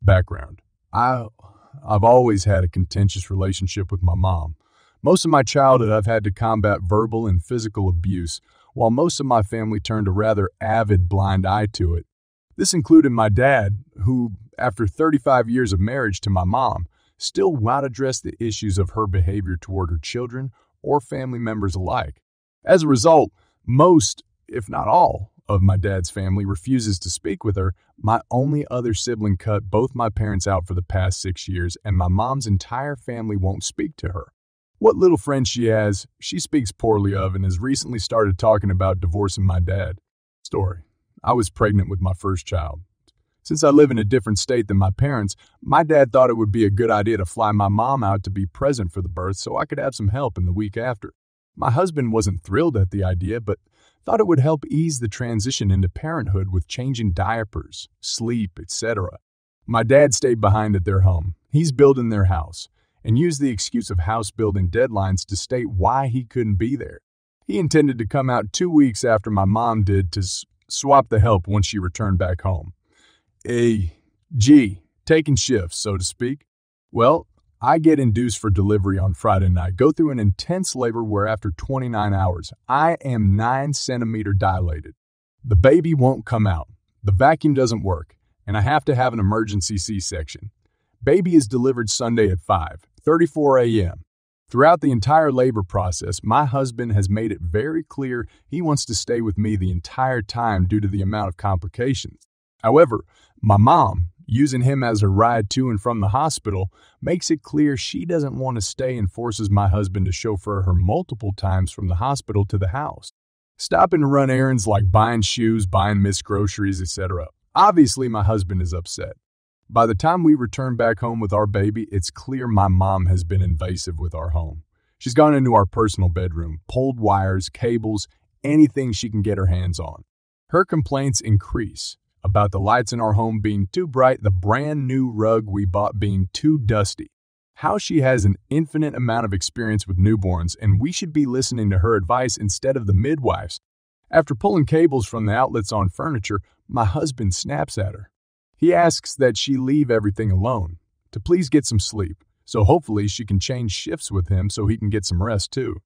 Background. I've always had a contentious relationship with my mom. Most of my childhood I've had to combat verbal and physical abuse, while most of my family turned a rather avid blind eye to it. This included my dad, who, after 35 years of marriage to my mom, still would not address the issues of her behavior toward her children or family members alike. As a result, most, if not all, of my dad's family refuses to speak with her. My only other sibling cut both my parents out for the past 6 years, and my mom's entire family won't speak to her. What little friends she has, she speaks poorly of and has recently started talking about divorcing my dad. Story. I was pregnant with my first child. Since I live in a different state than my parents, my dad thought it would be a good idea to fly my mom out to be present for the birth so I could have some help in the week after. My husband wasn't thrilled at the idea, but thought it would help ease the transition into parenthood with changing diapers, sleep, etc. My dad stayed behind at their home. He's building their house, and used the excuse of house building deadlines to state why he couldn't be there. He intended to come out 2 weeks after my mom did to swap the help once she returned back home. Taking shifts, so to speak. Well, I get induced for delivery on Friday night, go through an intense labor where after 29 hours, I am 9 centimeter dilated. The baby won't come out, the vacuum doesn't work, and I have to have an emergency C-section. Baby is delivered Sunday at 5:34 a.m. Throughout the entire labor process, my husband has made it very clear he wants to stay with me the entire time due to the amount of complications. However, my mom, using him as her ride to and from the hospital, makes it clear she doesn't want to stay and forces my husband to chauffeur her multiple times from the hospital to the house, stopping to run errands like buying shoes, buying missed groceries, etc. Obviously, my husband is upset. By the time we return back home with our baby, it's clear my mom has been invasive with our home. She's gone into our personal bedroom, pulled wires, cables, anything she can get her hands on. Her complaints increase about the lights in our home being too bright, the brand new rug we bought being too dusty, how she has an infinite amount of experience with newborns and we should be listening to her advice instead of the midwives. After pulling cables from the outlets on furniture, my husband snaps at her. He asks that she leave everything alone, to please get some sleep, so hopefully she can change shifts with him so he can get some rest too.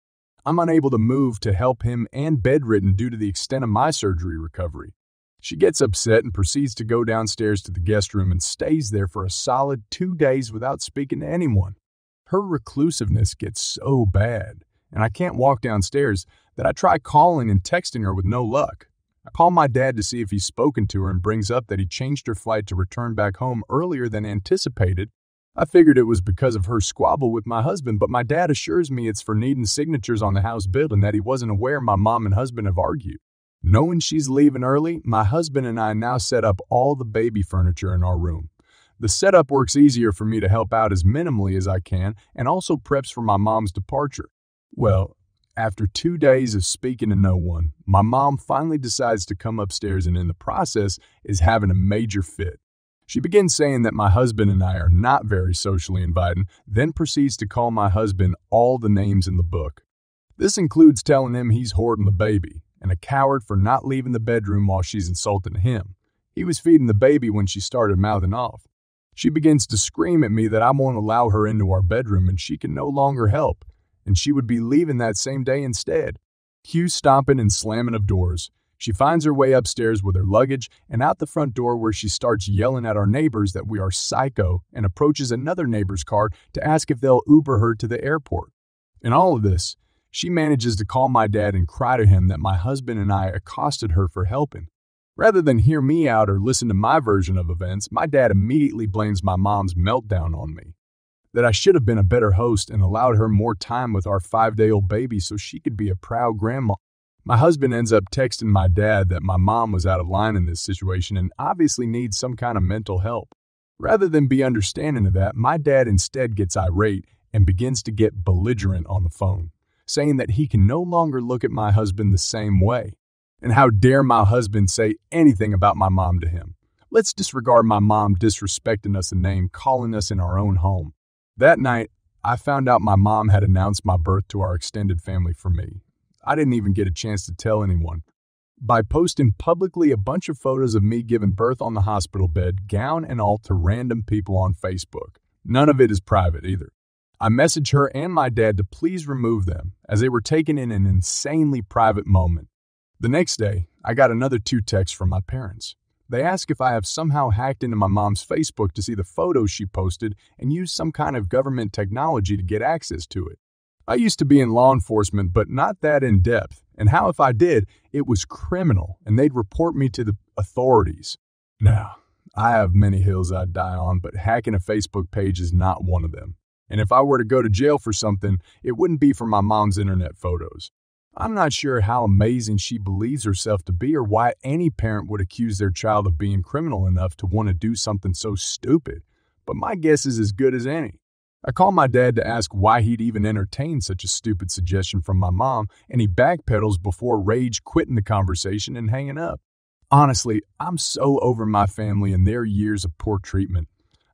I'm unable to move to help him and bedridden due to the extent of my surgery recovery. She gets upset and proceeds to go downstairs to the guest room and stays there for a solid 2 days without speaking to anyone. Her reclusiveness gets so bad, and I can't walk downstairs, that I try calling and texting her with no luck. I call my dad to see if he's spoken to her and brings up that he changed her flight to return back home earlier than anticipated. I figured it was because of her squabble with my husband, but my dad assures me it's for needing signatures on the house bill and that he wasn't aware my mom and husband have argued. Knowing she's leaving early, my husband and I now set up all the baby furniture in our room. The setup works easier for me to help out as minimally as I can and also preps for my mom's departure. Well, after 2 days of speaking to no one, my mom finally decides to come upstairs and in the process is having a major fit. She begins saying that my husband and I are not very socially inviting, then proceeds to call my husband all the names in the book. This includes telling him he's hoarding the baby and a coward for not leaving the bedroom while she's insulting him. He was feeding the baby when she started mouthing off. She begins to scream at me that I won't allow her into our bedroom and she can no longer help, and she would be leaving that same day instead. Cue stomping and slamming of doors. She finds her way upstairs with her luggage and out the front door where she starts yelling at our neighbors that we are psycho and approaches another neighbor's car to ask if they'll Uber her to the airport. In all of this, she manages to call my dad and cry to him that my husband and I accosted her for helping. Rather than hear me out or listen to my version of events, my dad immediately blames my mom's meltdown on me. That I should have been a better host and allowed her more time with our 5-day-old baby so she could be a proud grandma. My husband ends up texting my dad that my mom was out of line in this situation and obviously needs some kind of mental help. Rather than be understanding of that, my dad instead gets irate and begins to get belligerent on the phone, saying that he can no longer look at my husband the same way. And how dare my husband say anything about my mom to him? Let's disregard my mom disrespecting us a name, calling us in our own home. That night, I found out my mom had announced my birth to our extended family for me. I didn't even get a chance to tell anyone. by posting publicly a bunch of photos of me giving birth on the hospital bed, gown and all, to random people on Facebook. None of it is private either. I messaged her and my dad to please remove them, as they were taken in an insanely private moment. The next day, I got another 2 texts from my parents. They ask if I have somehow hacked into my mom's Facebook to see the photos she posted and used some kind of government technology to get access to it. I used to be in law enforcement, but not that in depth, and how if I did, it was criminal and they'd report me to the authorities. Now, I have many hills I'd die on, but hacking a Facebook page is not one of them. And if I were to go to jail for something, it wouldn't be for my mom's internet photos. I'm not sure how amazing she believes herself to be or why any parent would accuse their child of being criminal enough to want to do something so stupid, but my guess is as good as any. I called my dad to ask why he'd even entertained such a stupid suggestion from my mom, and he backpedals before rage quitting the conversation and hanging up. Honestly, I'm so over my family and their years of poor treatment.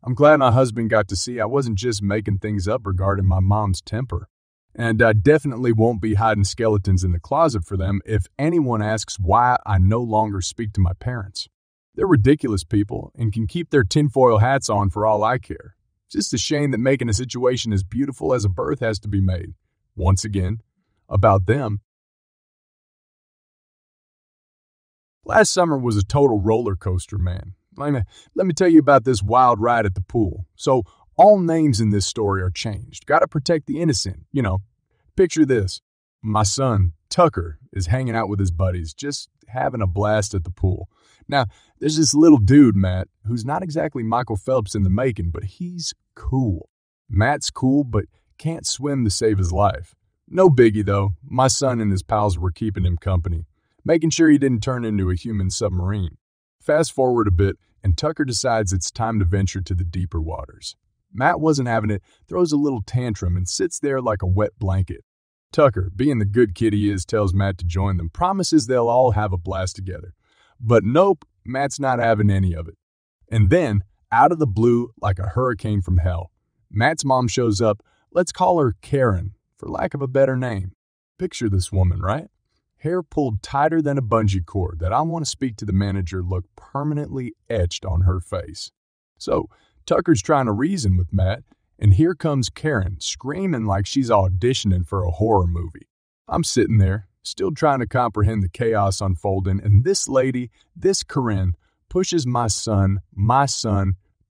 I'm glad my husband got to see I wasn't just making things up regarding my mom's temper. And I definitely won't be hiding skeletons in the closet for them if anyone asks why I no longer speak to my parents. They're ridiculous people and can keep their tinfoil hats on for all I care. Just a shame that making a situation as beautiful as a birth has to be made. Once again, about them. Last summer was a total roller coaster, man. Let me tell you about this wild ride at the pool. So, all names in this story are changed. Gotta protect the innocent, you know. Picture this. My son, Tucker, is hanging out with his buddies, just having a blast at the pool. Now, there's this little dude, Matt, who's not exactly Michael Phelps in the making, but he's cool. Matt's cool, but can't swim to save his life. No biggie, though. My son and his pals were keeping him company, making sure he didn't turn into a human submarine. Fast forward a bit, and Tucker decides it's time to venture to the deeper waters. Matt wasn't having it, throws a little tantrum, and sits there like a wet blanket. Tucker, being the good kid he is, tells Matt to join them, promises they'll all have a blast together. But nope, Matt's not having any of it. And then, out of the blue, like a hurricane from hell, Matt's mom shows up. Let's call her Karen, for lack of a better name. Picture this woman, right? Hair pulled tighter than a bungee cord that I want to speak to the manager look permanently etched on her face. So, Tucker's trying to reason with Matt, and here comes Karen, screaming like she's auditioning for a horror movie. I'm sitting there, still trying to comprehend the chaos unfolding, and this lady, this Karen, pushes my son,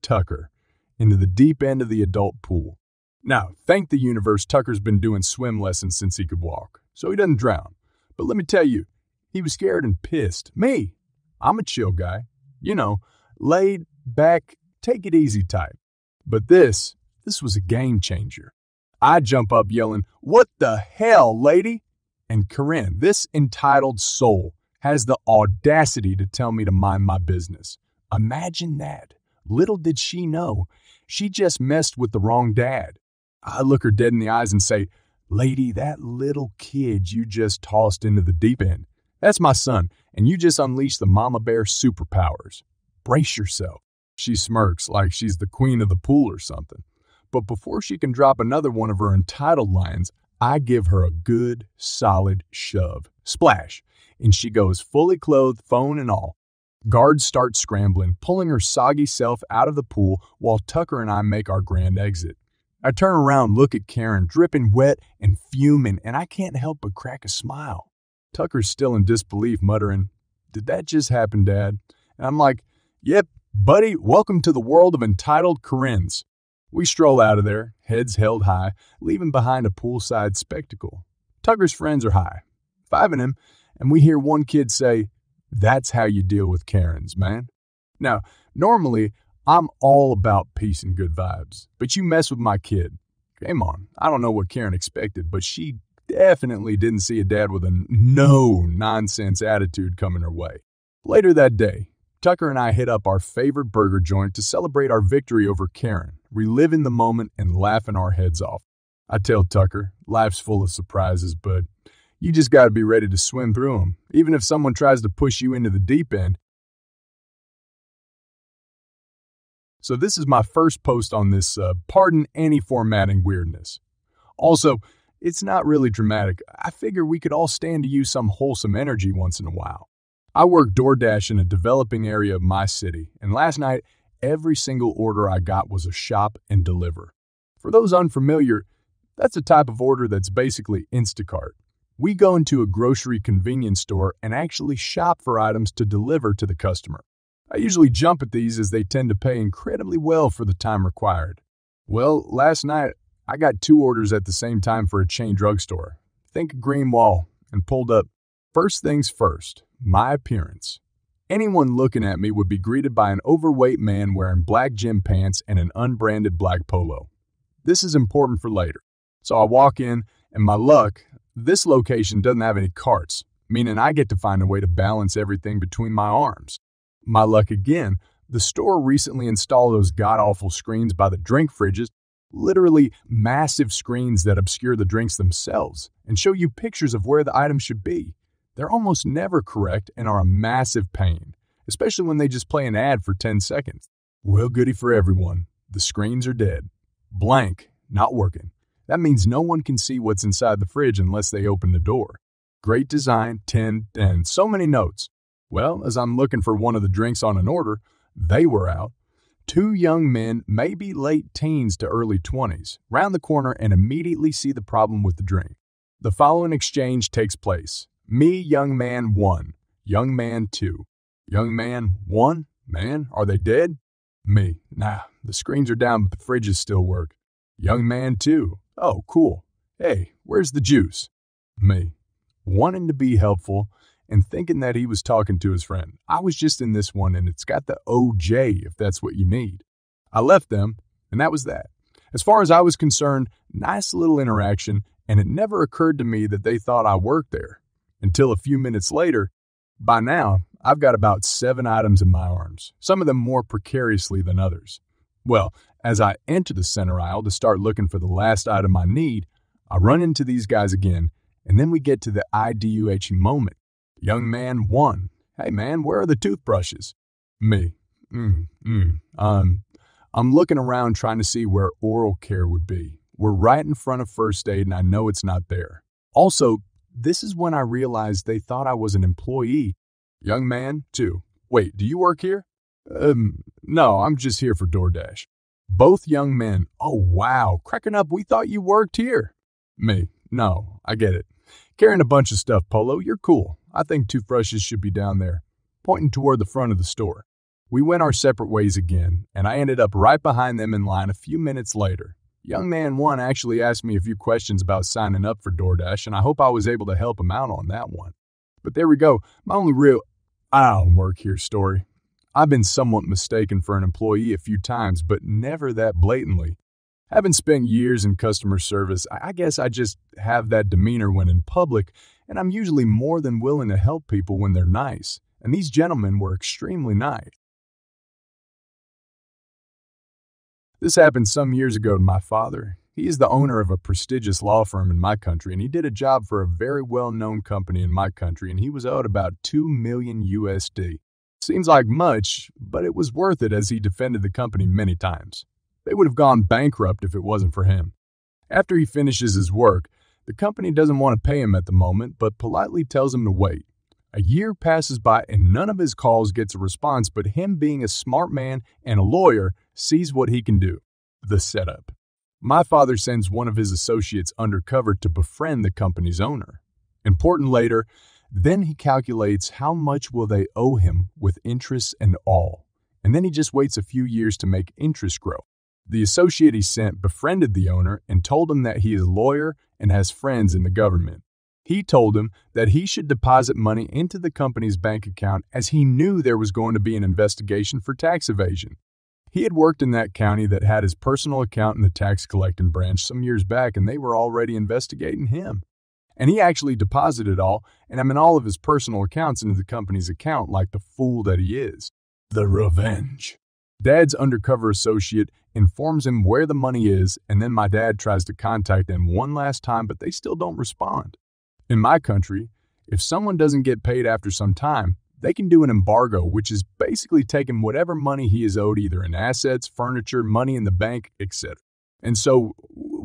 Tucker, into the deep end of the adult pool. Now, thank the universe Tucker's been doing swim lessons since he could walk, so he doesn't drown. But let me tell you, he was scared and pissed. Me, I'm a chill guy. You know, laid back, take it easy type. But this was a game changer. I jump up yelling, "What the hell, lady?" And Corinne, this entitled soul, has the audacity to tell me to mind my business. Imagine that. Little did she know, she just messed with the wrong dad. I look her dead in the eyes and say, "Lady, that little kid you just tossed into the deep end, that's my son, and you just unleashed the mama bear superpowers. Brace yourself." She smirks like she's the queen of the pool or something. But before she can drop another one of her entitled lines, I give her a good, solid shove. Splash! And she goes fully clothed, phone and all. Guards start scrambling, pulling her soggy self out of the pool while Tucker and I make our grand exit. I turn around, look at Karen, dripping wet and fuming, and I can't help but crack a smile. Tucker's still in disbelief, muttering, "Did that just happen, Dad?" And I'm like, "Yep, buddy, welcome to the world of entitled Karens." We stroll out of there, heads held high, leaving behind a poolside spectacle. Tucker's friends are high, 5 of them, and we hear one kid say, "That's how you deal with Karens, man." Now, normally, I'm all about peace and good vibes, but you mess with my kid. Game on. I don't know what Karen expected, but she definitely didn't see a dad with a no-nonsense attitude coming her way. Later that day, Tucker and I hit up our favorite burger joint to celebrate our victory over Karen, reliving the moment and laughing our heads off. I tell Tucker, life's full of surprises, but you just got to be ready to swim through them, even if someone tries to push you into the deep end. So this is my first post on this, pardon any formatting weirdness. Also, it's not really dramatic. I figure we could all stand to use some wholesome energy once in a while. I work DoorDash in a developing area of my city, and last night, every single order I got was a shop and deliver. For those unfamiliar, that's a type of order that's basically Instacart. We go into a grocery convenience store and actually shop for items to deliver to the customer. I usually jump at these as they tend to pay incredibly well for the time required. Well, last night, I got 2 orders at the same time for a chain drugstore. Think green wall, and pulled up. First things first, my appearance. Anyone looking at me would be greeted by an overweight man wearing black gym pants and an unbranded black polo. This is important for later. So I walk in, and my luck, this location doesn't have any carts, meaning I get to find a way to balance everything between my arms. My luck again, the store recently installed those god-awful screens by the drink fridges, literally massive screens that obscure the drinks themselves and show you pictures of where the items should be. They're almost never correct and are a massive pain, especially when they just play an ad for 10 seconds. Well, goody for everyone. The screens are dead. Blank, not working. That means no one can see what's inside the fridge unless they open the door. Great design, 10, and so many notes. Well, as I'm looking for one of the drinks on an order, they were out. 2 young men, maybe late teens to early 20s, round the corner and immediately see the problem with the drink. The following exchange takes place. Me, young man 1. Young man 2. Young man 1? Man, are they dead? Me, nah, the screens are down but the fridges still work. Young man 2. Oh, cool. Hey, where's the juice? Me, wanting to be helpful and thinking that he was talking to his friend. I was just in this one and it's got the OJ if that's what you need. I left them and that was that. As far as I was concerned, nice little interaction, and it never occurred to me that they thought I worked there. Until a few minutes later, by now, I've got about 7 items in my arms, some of them more precariously than others. Well, as I enter the center aisle to start looking for the last item I need, I run into these guys again, and then we get to the IDUH moment. Young man 1. Hey man, where are the toothbrushes? Me. I'm looking around trying to see where oral care would be. We're right in front of first aid and I know it's not there. Also, this is when I realized they thought I was an employee. Young man 2. Wait, do you work here? No, I'm just here for DoorDash. Both young men. Oh wow, cracking up, we thought you worked here. Me. No, I get it. Carrying a bunch of stuff, Polo, you're cool. I think toothbrushes should be down there, pointing toward the front of the store. We went our separate ways again, and I ended up right behind them in line a few minutes later. Young man 1 actually asked me a few questions about signing up for DoorDash, and I hope I was able to help him out on that one. But there we go, my only real I don't work here story. I've been somewhat mistaken for an employee a few times, but never that blatantly. Having spent years in customer service, I guess I just have that demeanor when in public, and I'm usually more than willing to help people when they're nice, and these gentlemen were extremely nice. This happened some years ago to my father. He is the owner of a prestigious law firm in my country, and he did a job for a very well-known company in my country, and he was owed about $2 million USD. Seems like much, but it was worth it as he defended the company many times. They would have gone bankrupt if it wasn't for him. After he finishes his work, the company doesn't want to pay him at the moment, but politely tells him to wait. A year passes by and none of his calls gets a response, but him being a smart man and a lawyer sees what he can do. The setup. My father sends one of his associates undercover to befriend the company's owner. Important later, then he calculates how much will they owe him with interest and all, and then he just waits a few years to make interest grow. The associate he sent befriended the owner and told him that he is a lawyer and has friends in the government. He told him that he should deposit money into the company's bank account as he knew there was going to be an investigation for tax evasion. He had worked in that county that had his personal account in the tax collecting branch some years back, and they were already investigating him. And he actually deposited all of his personal accounts into the company's account like the fool that he is. The revenge. Dad's undercover associate informs him where the money is, and then my dad tries to contact them one last time, but they still don't respond. In my country, if someone doesn't get paid after some time, they can do an embargo, which is basically taking whatever money he is owed either in assets, furniture, money in the bank, etc. And so,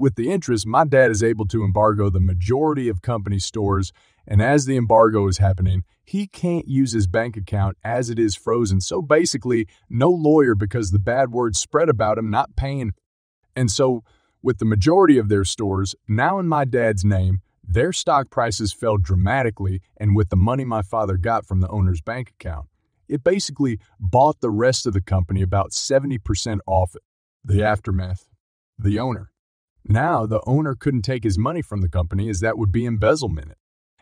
with the interest, my dad is able to embargo the majority of company stores, and as the embargo is happening, he can't use his bank account as it is frozen. So basically, no lawyer because the bad word spread about him not paying. And so, with the majority of their stores now in my dad's name, their stock prices fell dramatically, and with the money my father got from the owner's bank account, it basically bought the rest of the company about 70% off it. The aftermath. The owner. Now, the owner couldn't take his money from the company as that would be embezzlement.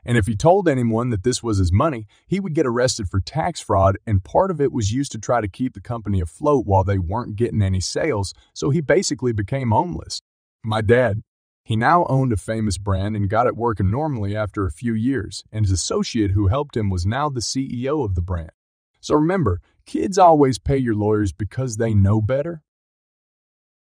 And if he told anyone that this was his money, he would get arrested for tax fraud, and part of it was used to try to keep the company afloat while they weren't getting any sales, so he basically became homeless. My dad. He now owned a famous brand and got it working normally after a few years, and his associate who helped him was now the CEO of the brand. So remember, kids always pay your lawyers because they know better.